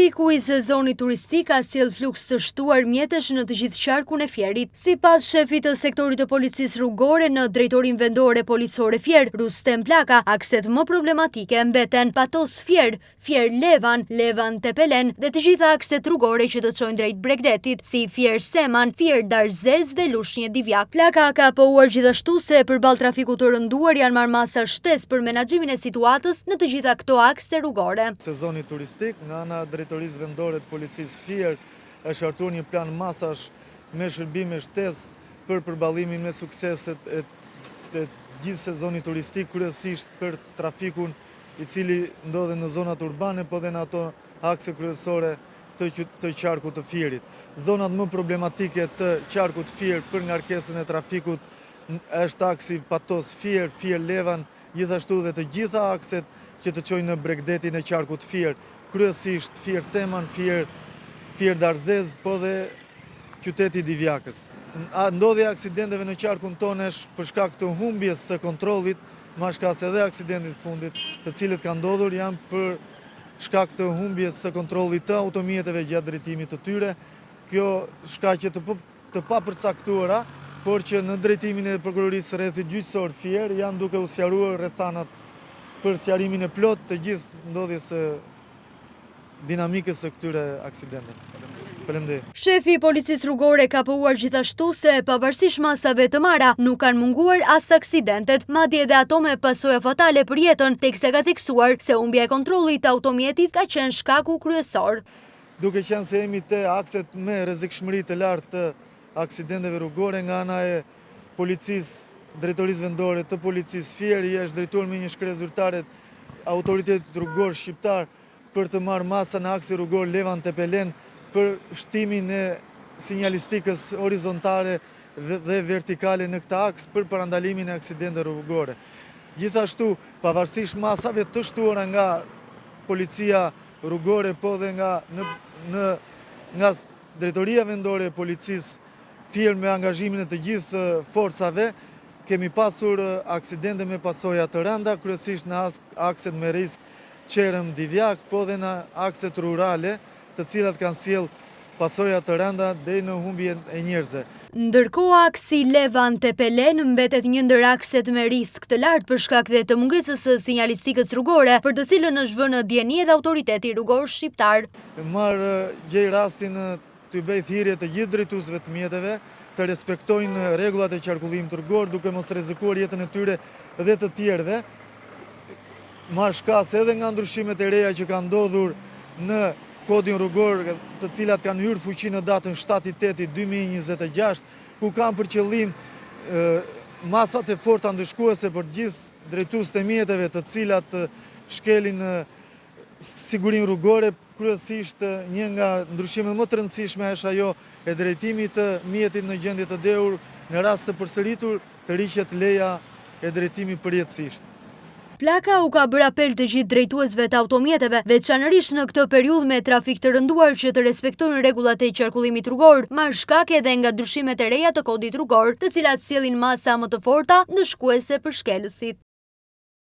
Piku i sezonit turistik ka sjell fluks të shtuar mjetesh në të gjithë qarkun e Fierit. Sipas shefit të sektorit të policisë rrugore në Drejtorinë Vendore Policore Fier, Rustem Plaka, akset më problematike mbeten Patos Fier, Fier Levan, Levan Tepelen dhe të gjitha akset rrugore që të çojnë drejt Bregdetit, si Fier Seman, Fier Darzez dhe Lushnjë Divjak. Plaka ka pohuar gjithashtu se përballë trafikut të rënduar janë marrë masa shtesë për menaxhimin e situatës në të gjitha këto akse rrugore. Sezoni turistik nga ana Drejtorisë Vendore të Policisë Fier është hartuar një plan masash me shërbime shtesë për përballimin me sukseset e gjithë sezonit turistik, kryesisht për trafikun i cili ndodhet në zonat urbane, po dhe në ato akse kryesore të qarkut të Fierit. Zonat më problematike të qarkut të Fier për ngarkesën e trafikut është aksi Patos Fier, Fier Levan, gjithashtu dhe të gjitha akset që të çojnë në Bregdetin e qarkut të Fier, kryesisht Fier Seman, Fier Darzez, po dhe qyteti Divjakës. Ndodhja e aksidenteve në qarkun tonë është për shkak të humbjes së kontrollit, mashkas edhe aksidentit fundit, të cilët kanë ndodhur janë për shkak të humbjes së kontrollit të automjeteve gjatë drejtimit të tyre. Kjo shkaqe të papërcaktuara, por që në drejtimin e prokurorisë rrethit gjyqësor Fier janë duke u sqaruar rrethanat për sqarimin e plot të gjithë ndodhjes së dinamikës së këtyre aksidenteve. Faleminderit. Shefi i policisë rrugore ka pohuar gjithashtu se pavarësisht masave të marra, nuk kanë munguar as aksidentet, madje edhe ato me pasoja fatale për jetën, teksa ka theksuar se humbja e kontrollit të automjetit ka qenë shkaku kryesor. Duke qenë se jemi te akset me rrezikshmëri të lartë të aksidenteve rrugore nga ana e policisë, Drejtorisë Vendore të Policisë Fier, i është drejtuar me një shkresë zyrtare autoritetit rrugor shqiptar për të marrë masa në aksin rrugor Levan Tepelen për shtimin e sinjalistikës horizontale dhe vertikale në këtë aks për parandalimin e aksidenteve rrugore. Gjithashtu, pavarësisht masave të shtuara nga policia rrugore, po dhe nga Drejtoria Vendore e Policisë Fier me angazhimin e të gjithë forcave, kemi pasur aksidente me pasoja të rënda, kryesisht në akset me risk Qerëm Divjak, po dhe në akset rurale, të cilat kanë sjell pasoja të rënda deri në humbjen e njerëzve. Ndërkohë aksi Levan Tepelen mbetet një ndër akset me risk të lartë për shkak dhe të mungesës së sinjalistikës rrugore, për të cilën është vënë dieni edhe autoriteti rrugor shqiptar. Gjej rastin të bëj thirrje të gjithë drejtuesve të mjeteve të respektojnë rregullat e qarkullimit rrugor, duke mos rrezikuar jetën e tyre dhe të tjerëve. Marr shkas edhe nga ndryshimet e reja që kanë ndodhur në kodin rrugor, të cilat kanë hyrë fuqi në datën 7/8/2026, ku kanë për qëllim masat e forta ndëshkuese për gjithë drejtuesit e mjeteve të cilat shkelin sigurinë rrugore. Kryesisht një nga ndryshimet më të rëndësishme është ajo e drejtimit të mjetit në gjendje të dehur, në rast të përsëritur të riqet leja e drejtimit përjetësisht. Plaka u ka bërë apel të gjithë drejtuesve të automjeteve, veçanërisht në këtë periudhë me trafik të rënduar, që të respektojnë rregullat e qarkullimit rrugor, marrë shkak edhe nga ndryshimet e reja të kodit rrugor, të cilat sjellin masa më të forta ndëshkuese për shkelësit.